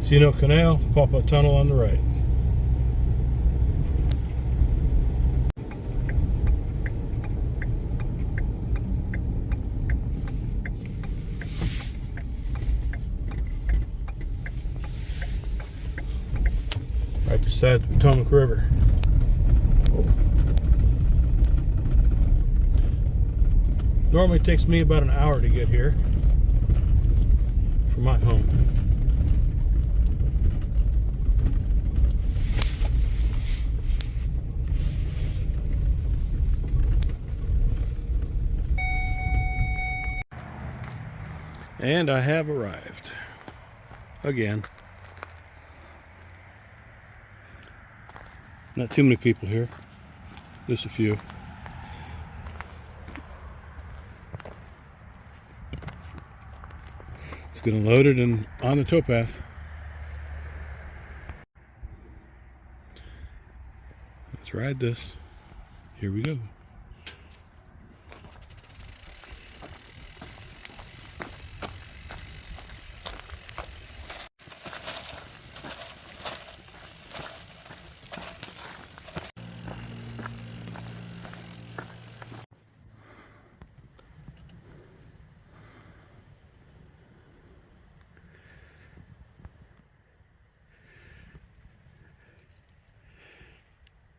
Canal, Paw Paw Tunnel on the right. Right beside the Potomac River. Normally it takes me about an hour to get here from my home. And I have arrived again. Not too many people here, just a few. It's getting loaded and on the towpath. Let's ride this. Here we go.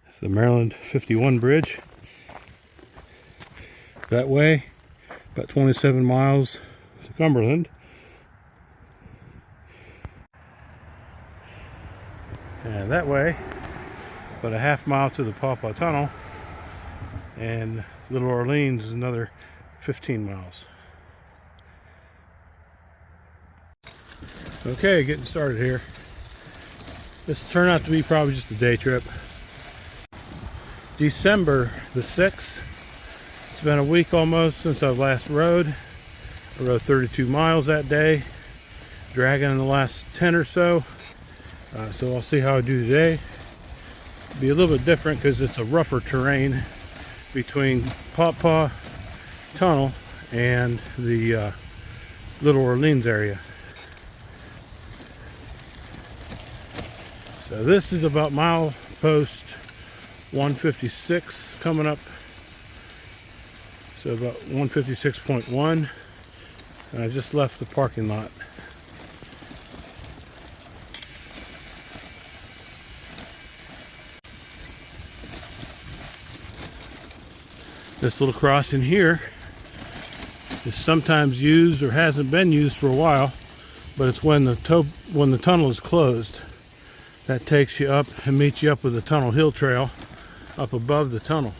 It's the Maryland 51 bridge. That way, about 27 miles to Cumberland. And that way, about a half mile to the Paw Paw Tunnel. And Little Orleans is another 15 miles. Okay, getting started here. This will turn out to be probably just a day trip. December the 6th. It's been a week almost since I last rode. I rode 32 miles that day, dragging in the last 10 or so. So I'll see how I do today. It'll be a little bit different because it's a rougher terrain between Paw Paw Tunnel and the Little Orleans area. So this is about mile post 156 coming up, so about 156.1, and I just left the parking lot. This little crossing here is sometimes used or hasn't been used for a while, but it's when the tunnel is closed. That takes you up and meets you up with the Tunnel Hill Trail up above the tunnel.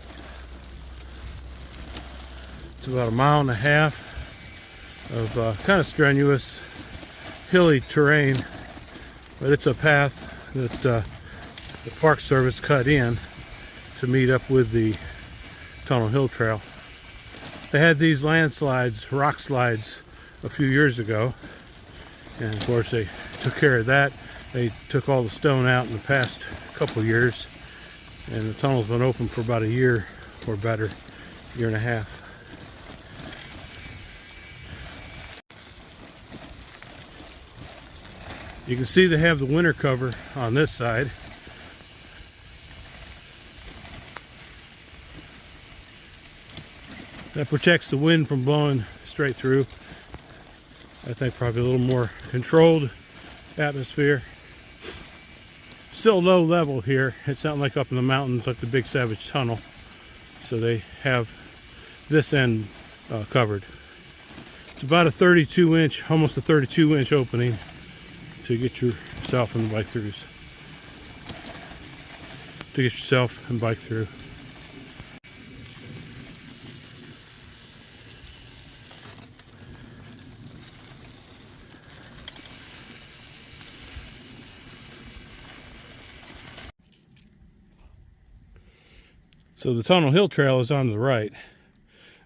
It's about a mile and a half of kind of strenuous, hilly terrain, but it's a path that the Park Service cut in to meet up with the Tunnel Hill Trail. They had these landslides, rock slides, a few years ago, and of course they took care of that. They took all the stone out in the past couple years, and the tunnel's been open for about a year or better, year and a half. You can see they have the winter cover on this side. That protects the wind from blowing straight through. I think probably a little more controlled atmosphere. Still low level here. It's not like up in the mountains like the Big Savage Tunnel. So they have this end covered. It's about a 32 inch, almost a 32 inch opening to get yourself and bike through. So the Tunnel Hill Trail is on the right,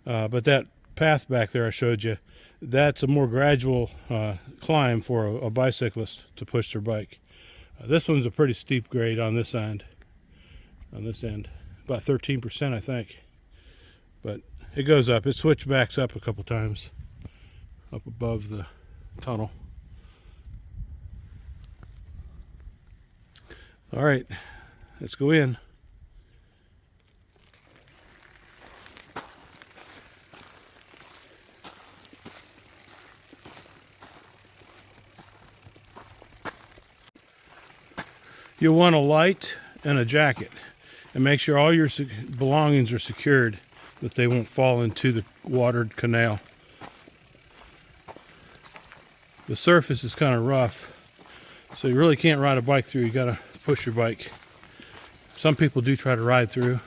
but that path back there I showed you, that's a more gradual climb for a bicyclist to push their bike. This one's a pretty steep grade on this end. About 13% I think, but it goes up. It switchbacks up a couple times up above the tunnel. All right, let's go in. You'll want a light and a jacket, and make sure all your belongings are secured, that they won't fall into the watered canal. The surface is kind of rough, so you really can't ride a bike through. You gotta push your bike. Some people do try to ride through,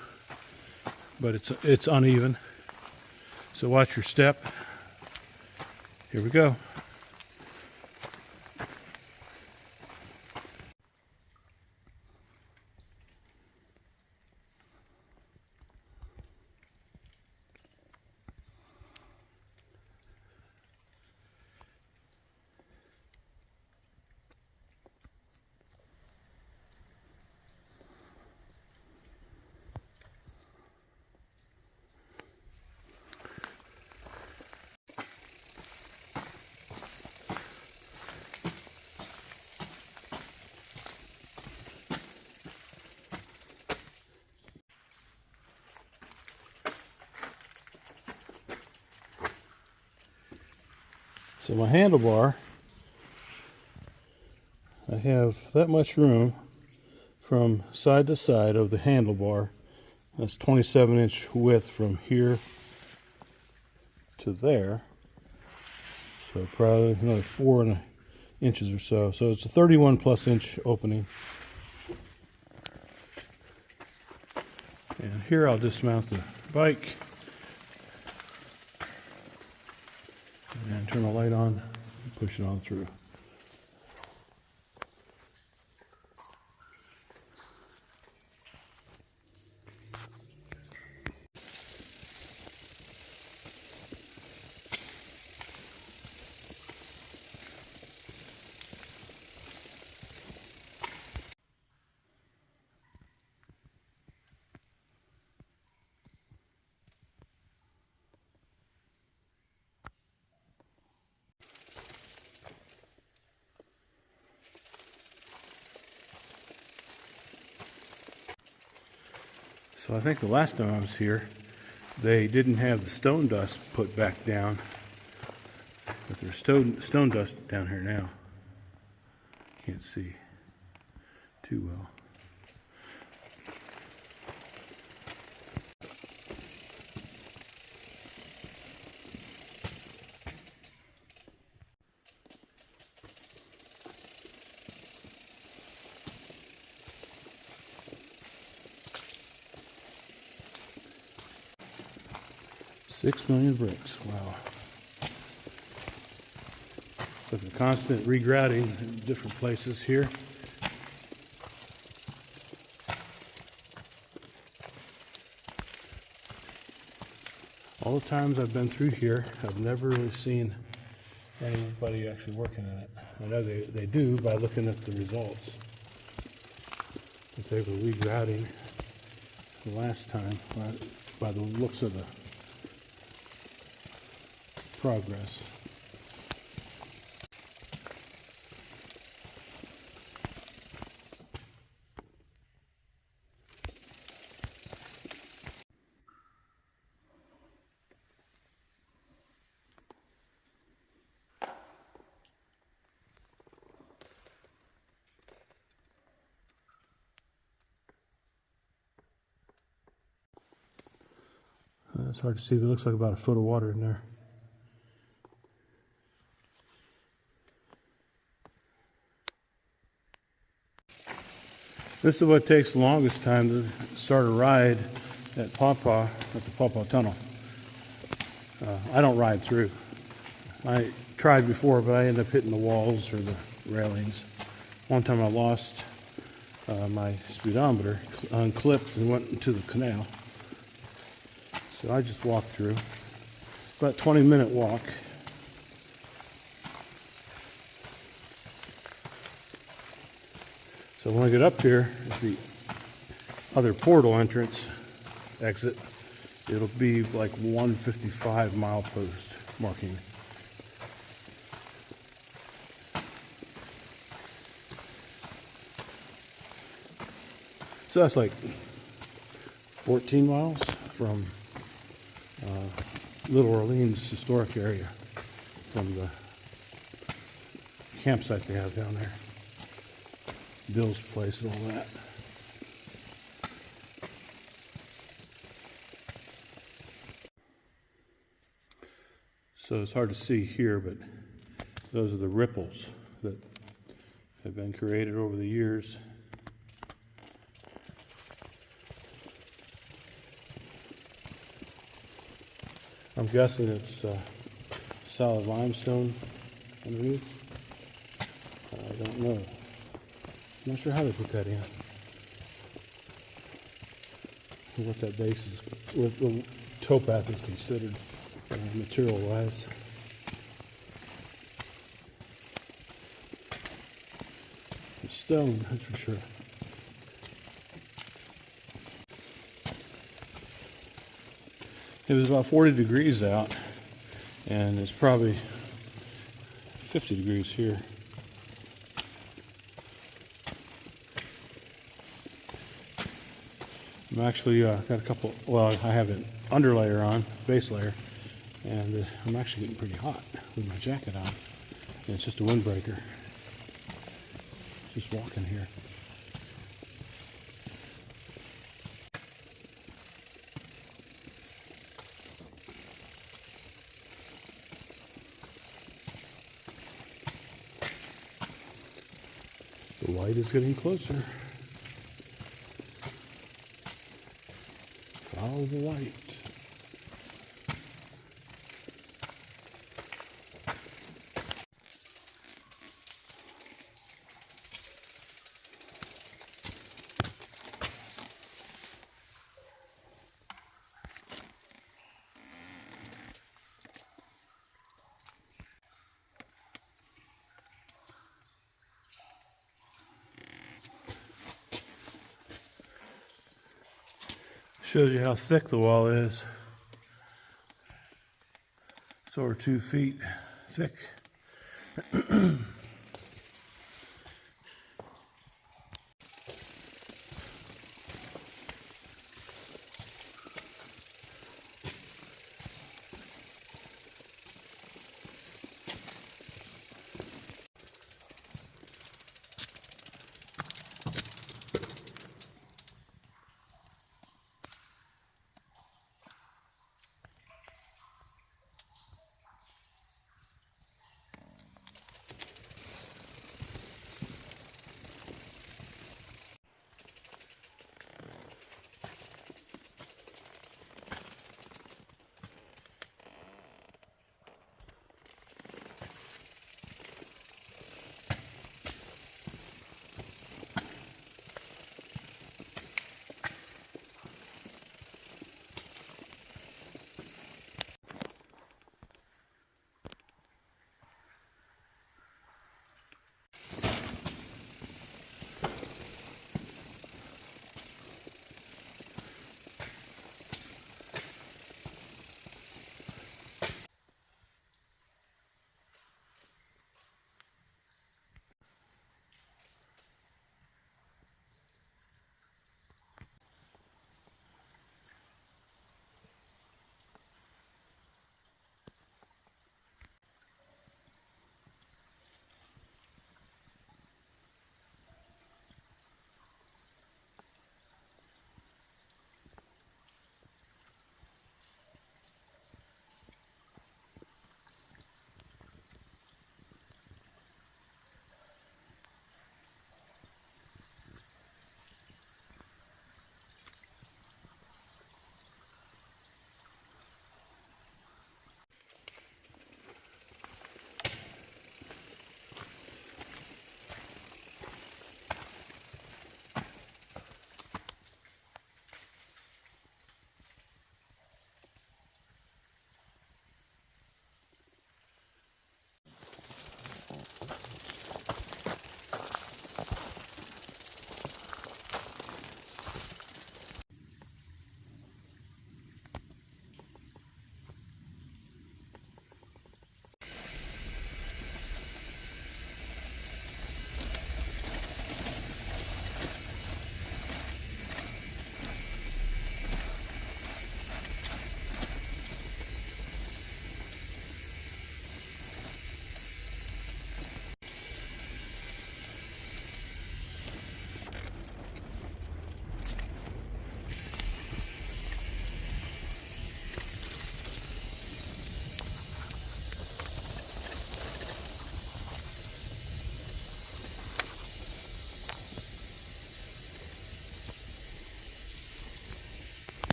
but it's uneven. So watch your step. Here we go. So my handlebar, I have that much room from side to side of the handlebar. That's 27-inch width from here to there. So probably another 4 inches or so. So it's a 31+ inch opening. And here I'll dismount the bike and turn the light on and push it on through. So I think the last time I was here, they didn't have the stone dust put back down, but there's stone dust down here now. Can't see too well. $6 million bricks, wow. So the constant regrouting in different places here. All the times I've been through here, I've never really seen anybody actually working on it. I know they do by looking at the results. But they were regrouting the last time by the looks of the progress. It's hard to see, but it looks like about a foot of water in there. This is what takes the longest time to start a ride at the Paw Paw Tunnel. I don't ride through. I tried before, but I ended up hitting the walls or the railings. One time I lost my speedometer, unclipped and went into the canal. So I just walked through. About a 20-minute walk. So when I get up here at the other portal entrance exit, it'll be like 155 milepost marking. So that's like 14 miles from Little Orleans historic area, from the campsite they have down there, Bill's place and all that. So it's hard to see here, but those are the ripples that have been created over the years. I'm guessing it's solid limestone underneath. I don't know. I'm not sure how they put that in. What that base is, what the towpath is considered material-wise. Stone, that's for sure. It was about 40 degrees out, and it's probably 50 degrees here. I'm actually got a couple, well, I have an underlayer on, base layer, and I'm actually getting pretty hot with my jacket on. And it's just a windbreaker. Just walking here. The light is getting closer. Follow the light. Shows you how thick the wall is. It's over 2 feet thick.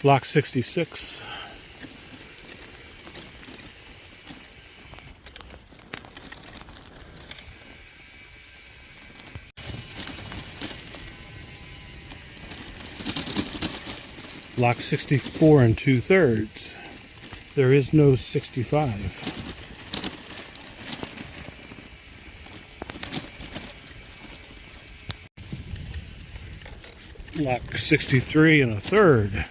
Lock 66. Lock 64 2/3. There is no 65. Lock 63 1/3.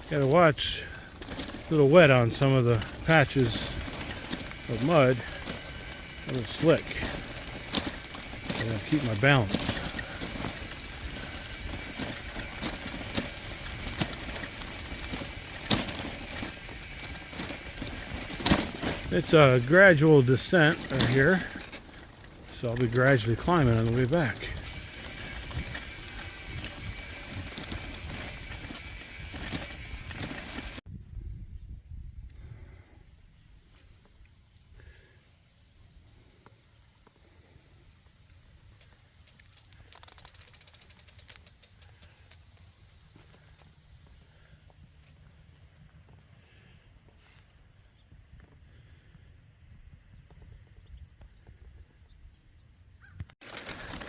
Gotta watch, a little wet on some of the patches of mud. A little slick. I gotta keep my balance. It's a gradual descent right here, so I'll be gradually climbing on the way back.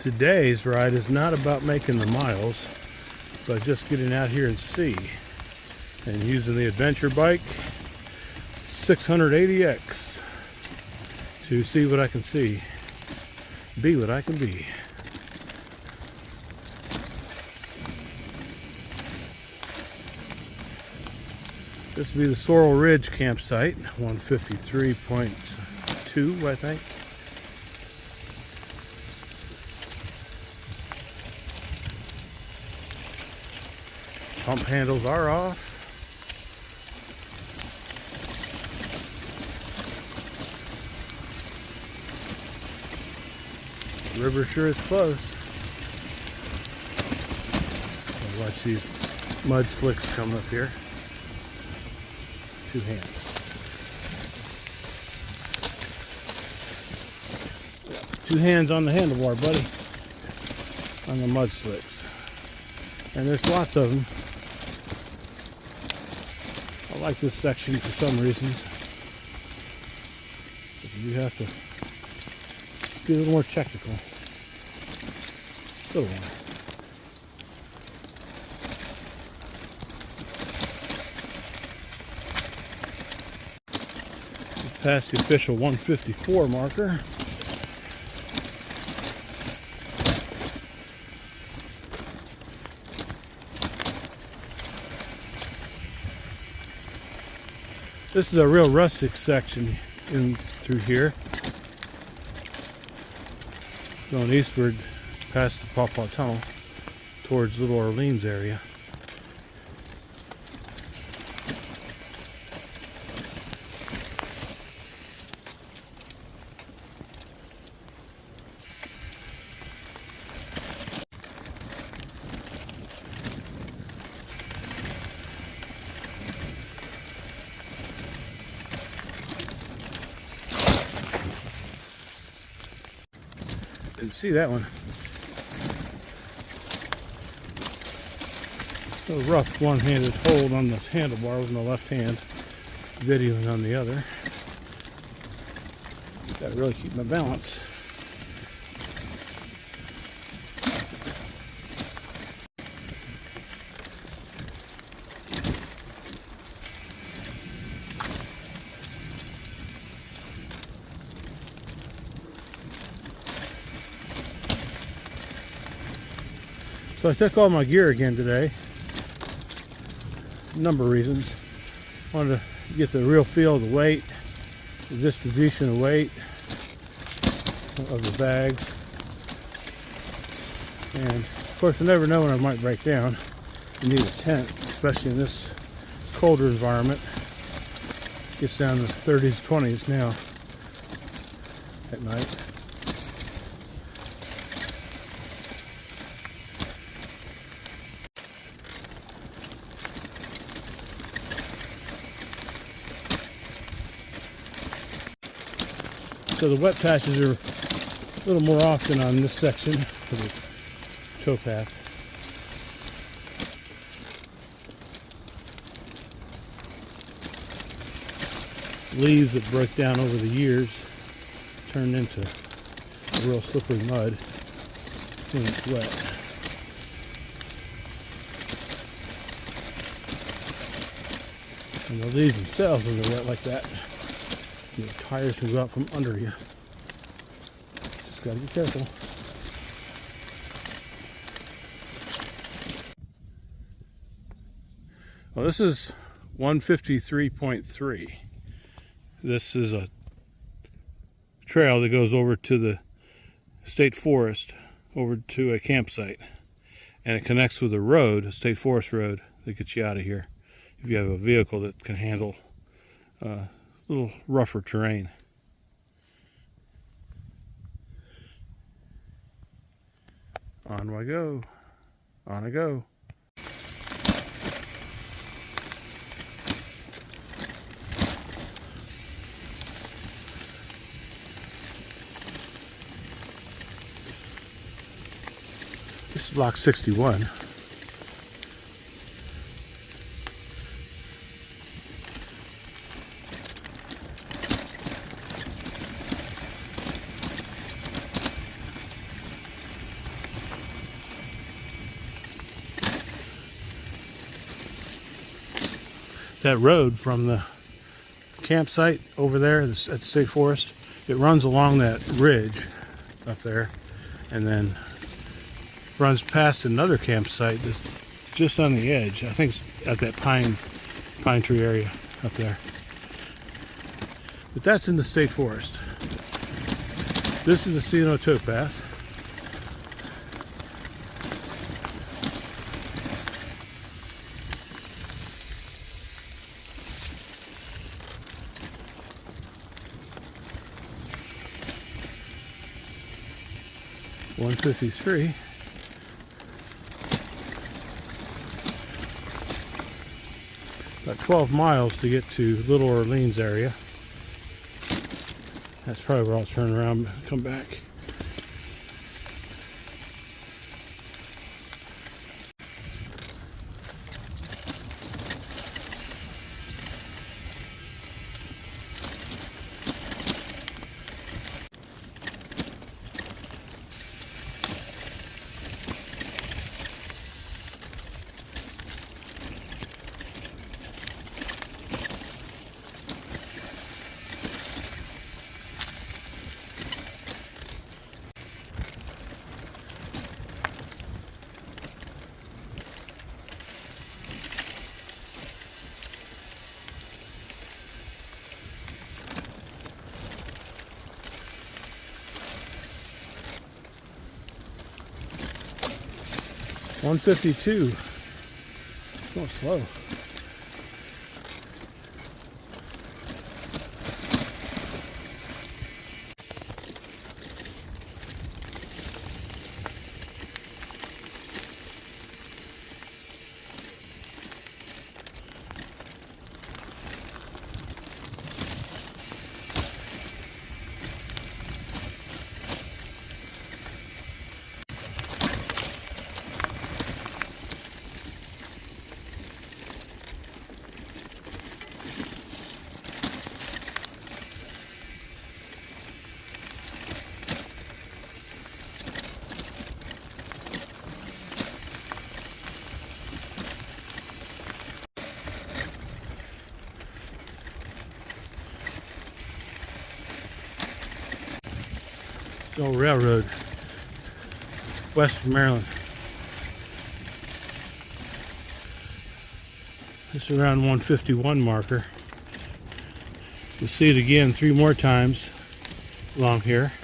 Today's ride is not about making the miles, but just getting out here and see, and using the adventure bike 680X to see what I can see, be what I can be. This will be the Sorrel Ridge campsite, 153.2, I think. Pump handles are off. River sure is close. I'll watch these mud slicks come up here. 2 hands. 2 hands on the handlebar, buddy. On the mud slicks. And there's lots of them. I like this section for some reasons. But you have to be a little more technical. Little one. Past the official 154 marker. This is a real rustic section in through here. Going eastward past the Paw Paw Tunnel towards Little Orleans area. Didn't see that one. A rough one-handed hold on the handlebar with my left hand, videoing on the other. Gotta really keep my balance. So I took all my gear again today. A number of reasons. Wanted to get the real feel of the weight, the distribution of weight of the bags. And of course I never know when I might break down. You need a tent, especially in this colder environment. It gets down to 30s, 20s now at night. So the wet patches are a little more often on this section of the towpath. Leaves that broke down over the years turned into real slippery mud when it's wet. And the leaves themselves, when they're wet like that, the tires can go out from under you. Just gotta be careful. Well, this is 153.3. This is a trail that goes over to the state forest, over to a campsite, and it connects with a road, a state forest road, that gets you out of here if you have a vehicle that can handle a little rougher terrain. On I go, on I go. This is lock 61. That road from the campsite over there at the state forest, it runs along that ridge up there and then runs past another campsite that's just on the edge. I think it's at that pine tree area up there. But that's in the state forest. This is the C&O towpath. (153). About 12 miles to get to Little Orleans area. That's probably where I'll turn around and come back. (152). Going slow. The old railroad, west of Maryland. This is around 151 marker. You'll see it again 3 more times along here,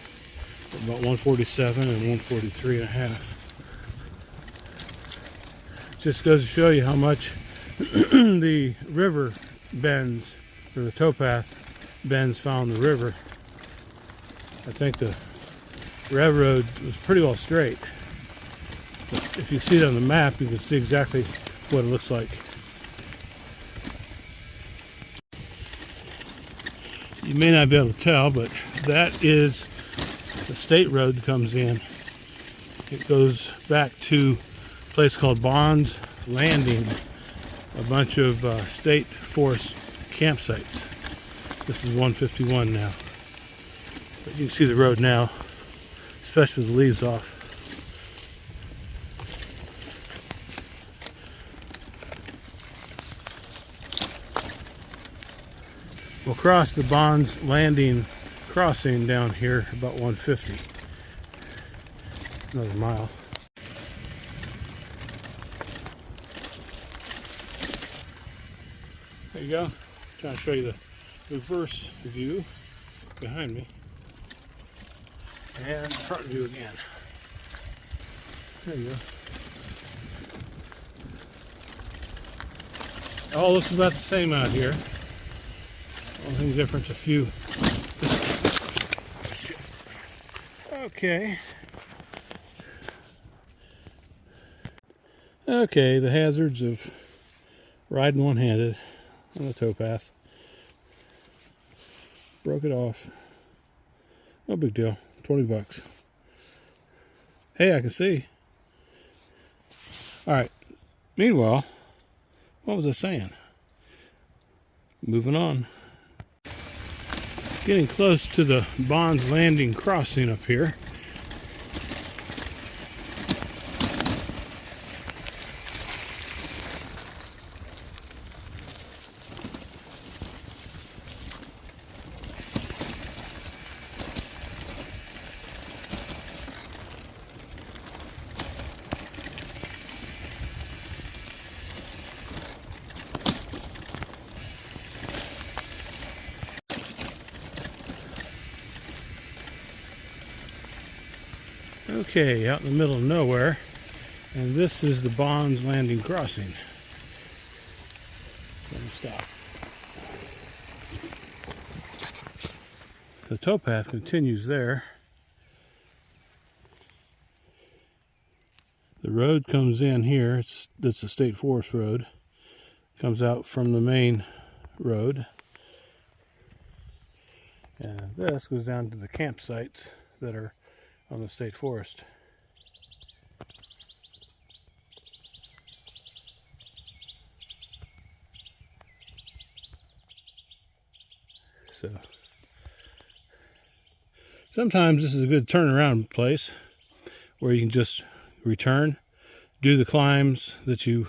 about 147 and 143 and a half. Just goes to show you how much the river bends, or the towpath bends found the river. I think the railroad was pretty well straight. But if you see it on the map, you can see exactly what it looks like. You may not be able to tell, but that is the state road that comes in. It goes back to a place called Bond's Landing, a bunch of state forest campsites. This is 151 now. But you can see the road now, especially with the leaves off. We'll cross the Bond's Landing crossing down here about 150. Another mile. There you go. Trying to show you the reverse view behind me. And front view again. There you go. All looks about the same out here. Only difference, a few. Okay. Okay, the hazards of riding one-handed on the towpath. Broke it off. No big deal. 20 bucks. Hey, I can see. Alright. Meanwhile, what was I saying? Moving on. Getting close to the Bond's Landing crossing up here. Okay, out in the middle of nowhere, and this is the Bond's Landing crossing. Let me stop. The towpath continues there. The road comes in here. It's a state forest road. Comes out from the main road, and this goes down to the campsites that are on the state forest. So sometimes this is a good turnaround place where you can just return, do the climbs that you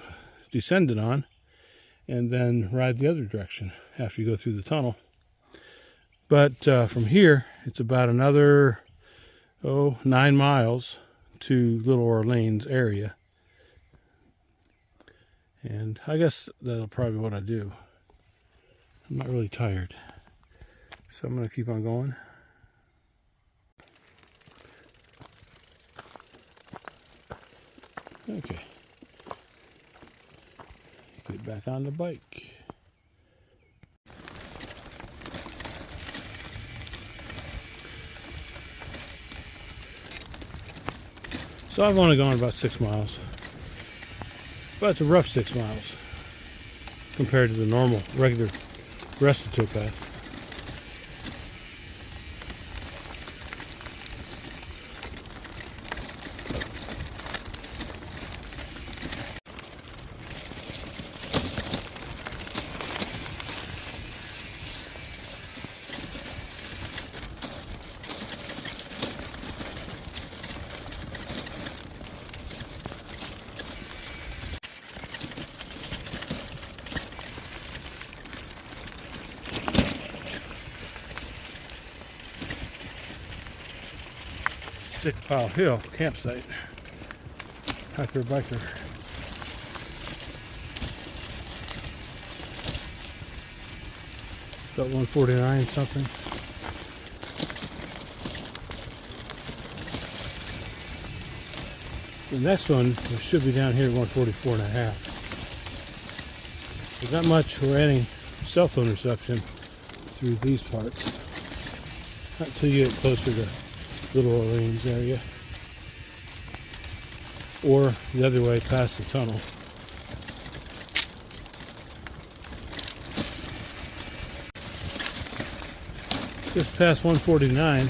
descended on, and then ride the other direction after you go through the tunnel. But from here, it's about another 9 miles to Little Orleans area. And I guess that'll probably be what I do. I'm not really tired, so I'm going to keep on going. Okay. Get back on the bike. So I've only gone about 6 miles, but it's a rough 6 miles compared to the normal, regular rest of the towpath. Stick Pile Hill campsite. Hiker biker. About 149 something. The next one should be down here at 144 and a half. There's not much or any cell phone reception through these parts. Not until you get closer to Little Orleans area, or the other way past the tunnel. Just past 149.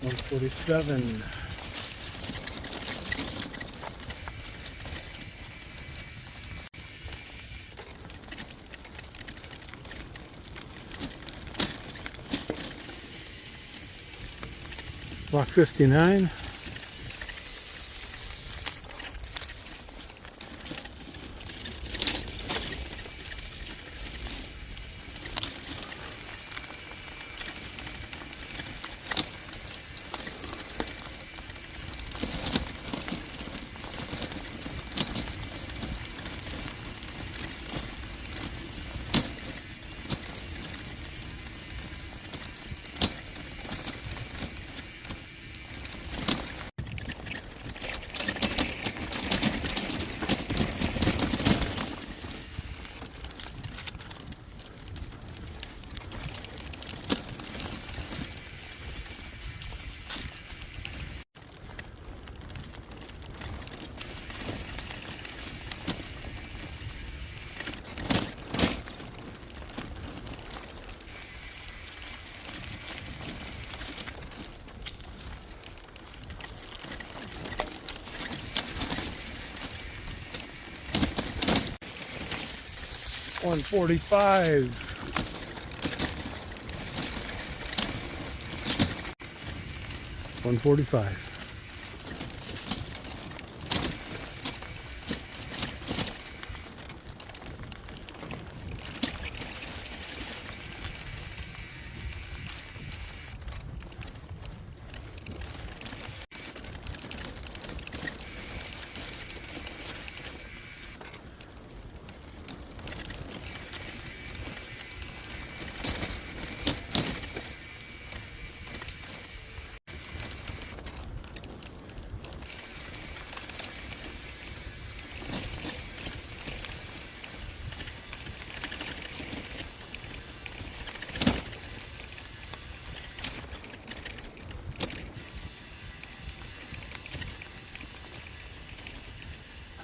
$147. Block 59. $145. $145.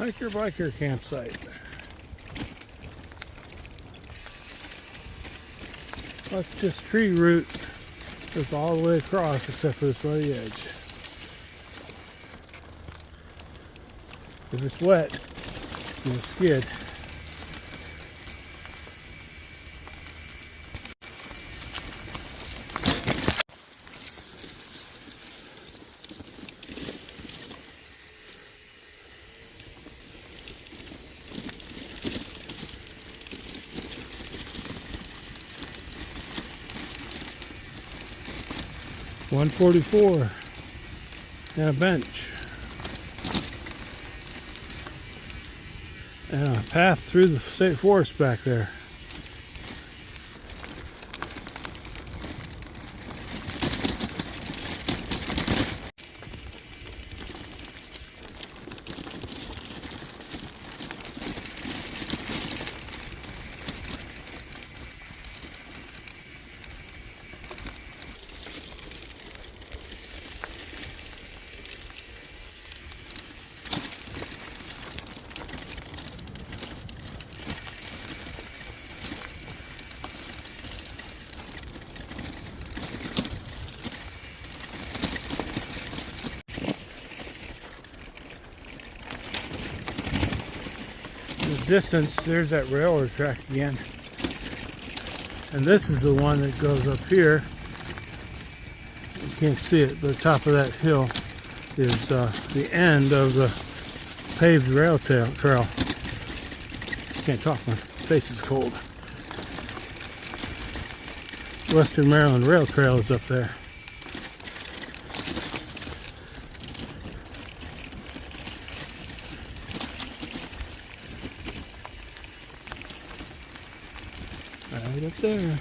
Hiker biker campsite. Look, this tree root goes all the way across except for this muddy edge. If it's wet, it'll skid. 144 and a bench. And a path through the state forest back there. Distance, there's that railroad track again, and this is the one that goes up here. You can't see it, but the top of that hill is the end of the paved rail trail. Can't talk, my face is cold. Western Maryland Rail Trail is up there. Right up there.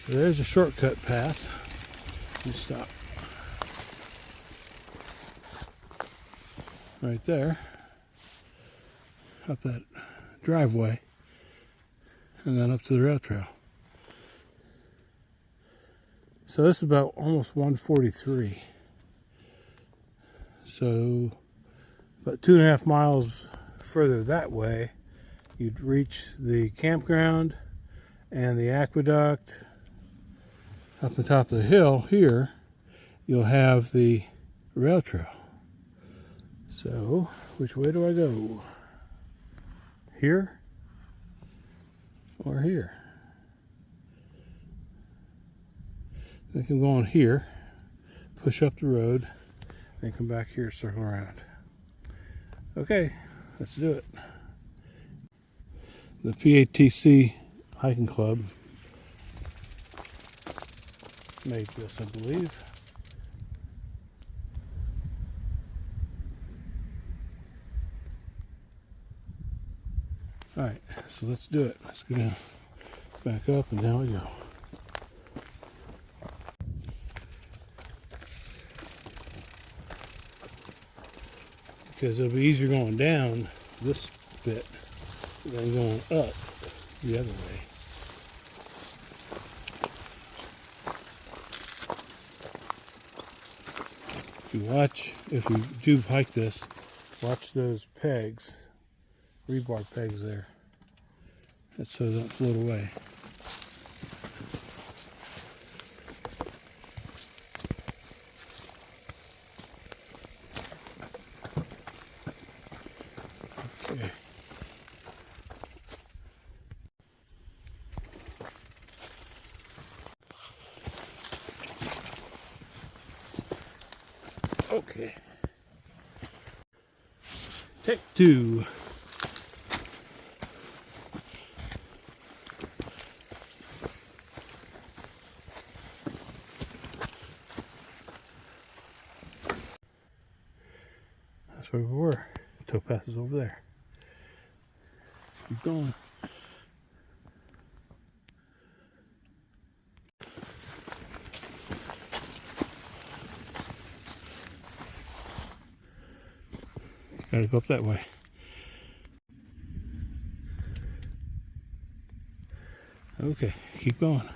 So there's a shortcut path. Let's stop. Right there. Up that driveway. And then up to the rail trail. So this is about almost 143. So about 2.5 miles further that way, you'd reach the campground and the aqueduct. Up on top of the hill here, you'll have the rail trail. So, which way do I go? Here or here? I think I'm going here, push up the road, and come back here, circle around. Okay, let's do it. The PATC Hiking Club made this, I believe. Alright, so let's do it. Let's go down, back up, and down we go. Because it'll be easier going down this bit than going up the other way. If you do hike this, watch those pegs, rebar pegs there. That's so they don't float away. Okay. Okay. Take 2. That's where we were. Towpath is over there. Keep going. Gotta go up that way. Okay, keep going.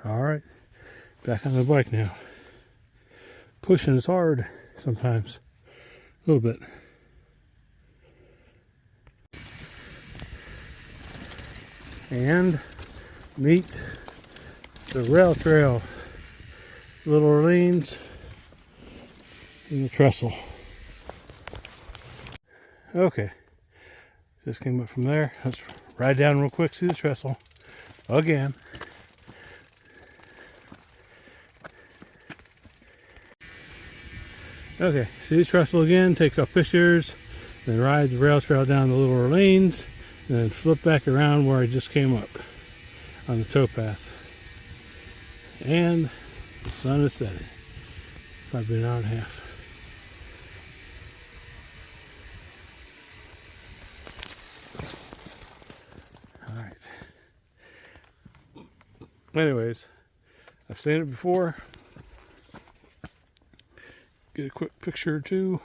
All right, back on the bike now. Pushing is hard sometimes, a little bit. And meet the rail trail, Little Orleans, and the trestle. Okay, just came up from there. Let's ride down real quick, see the trestle again. Okay, see the trestle again, take a couple pictures, then ride the rail trail down to Little Orleans, and then flip back around where I just came up on the towpath. And the sun is setting. Probably an hour and a half. Alright. Anyways, I've seen it before. Get a quick picture or two.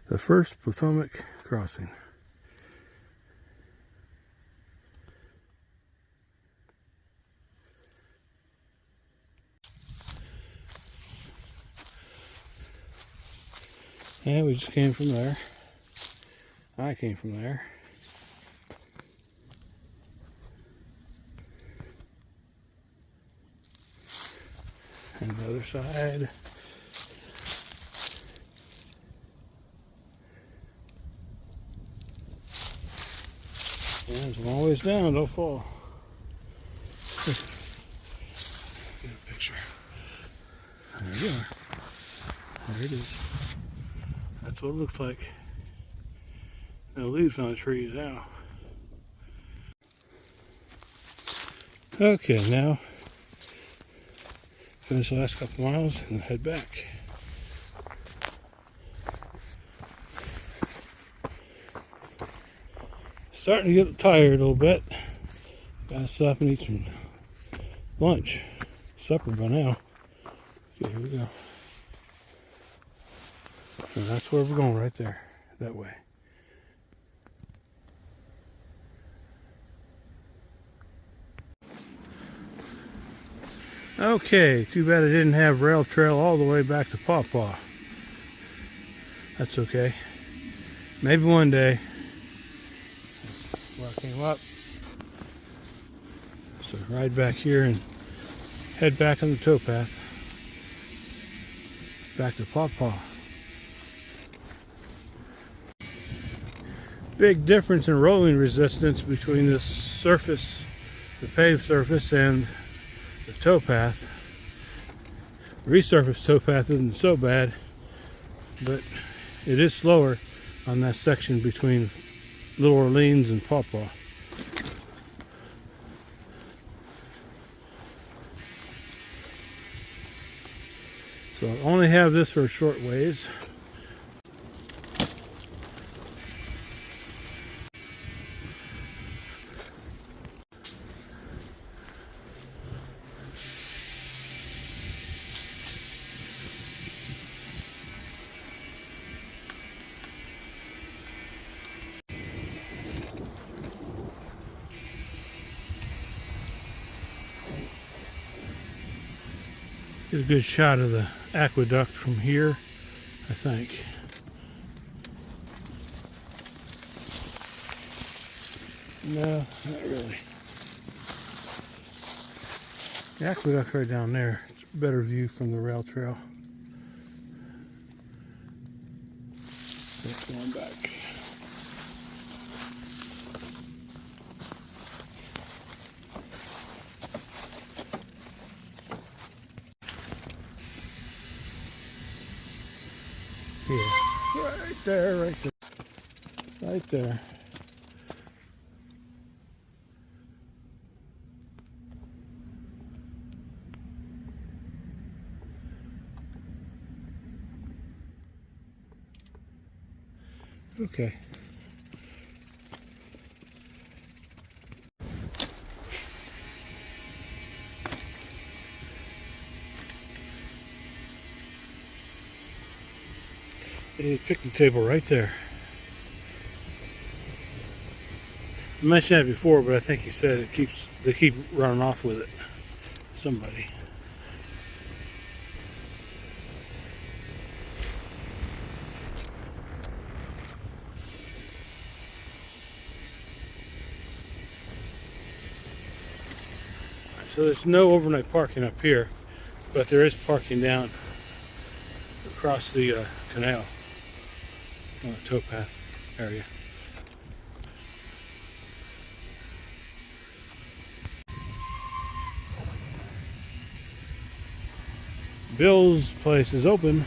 The first Potomac crossing. And we just came from there. I came from there. And the other side. And it's long ways down, don't fall. Get a picture. There you are. There it is. That's what it looks like. No leaves on the trees now. Okay, now finish the last couple miles and head back. Starting to get tired a little bit. Gotta stop and eat some lunch. Supper by now. Okay, here we go. So that's where we're going, right there. That way. Okay, too bad I didn't have rail trail all the way back to Paw Paw. That's okay. Maybe one day. Where I came up. So ride back here and head back on the towpath. Back to Paw Paw. Big difference in rolling resistance between this surface, the paved surface, and the towpath. Resurfaced towpath isn't so bad, but it is slower on that section between Little Orleans and Paw Paw. So I only have this for a short ways. Get a good shot of the aqueduct from here, I think. No, not really. The aqueduct's right down there. It's a better view from the rail trail. That's going back. Yeah, right there, right there, right there. Okay. A picnic table right there. I mentioned that before, but I think he said they keep running off with it. Somebody. So there's no overnight parking up here, but there is parking down across the canal on the towpath area. Bill's place is open.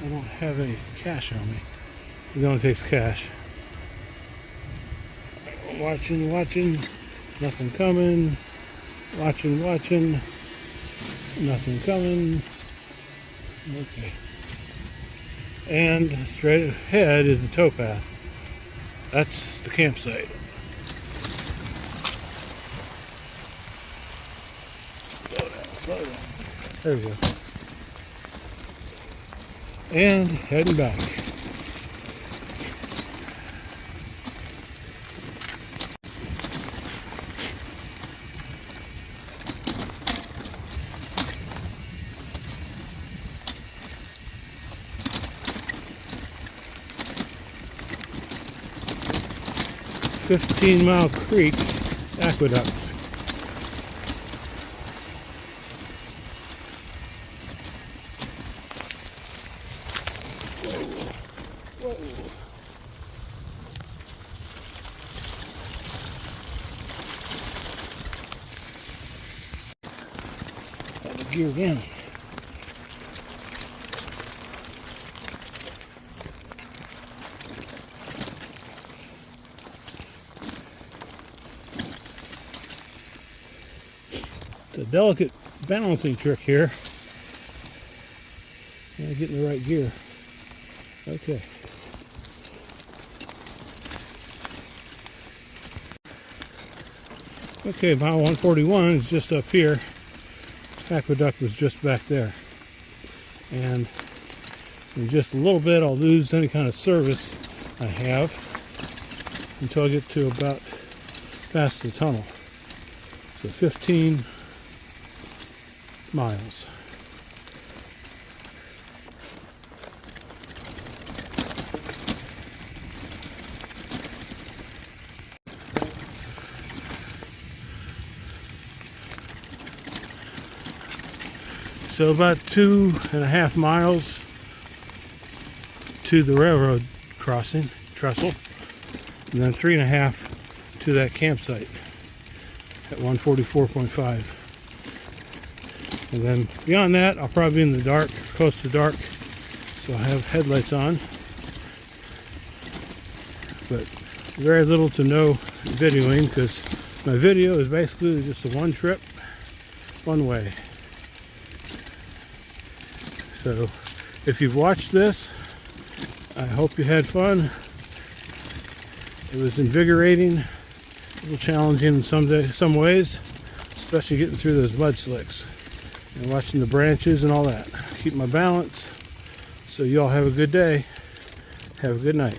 I don't have any cash on me. It only takes cash. Watching, nothing coming. Watching, nothing coming. Okay. And straight ahead is the towpath. That's the campsite. Slow down. There we go. And heading back. $15-mile Creek Aqueduct. Whoa. Had to gear in. It's a delicate balancing trick here. Gotta get in the right gear. Okay. Okay, mile 141 is just up here. Aqueduct was just back there. And in just a little bit I'll lose any kind of service I have until I get to about past the tunnel. So 15 miles. So about 2.5 miles to the railroad crossing, trestle, and then 3.5 to that campsite at 144.5. And then beyond that, I'll probably be in the dark, close to dark, so I'll have headlights on. But very little to no videoing, because my video is basically just a one trip, one way. So if you've watched this, I hope you had fun. It was invigorating, a little challenging in some ways, especially getting through those mud slicks and watching the branches and all that. Keep my balance. So you all have a good day. Have a good night.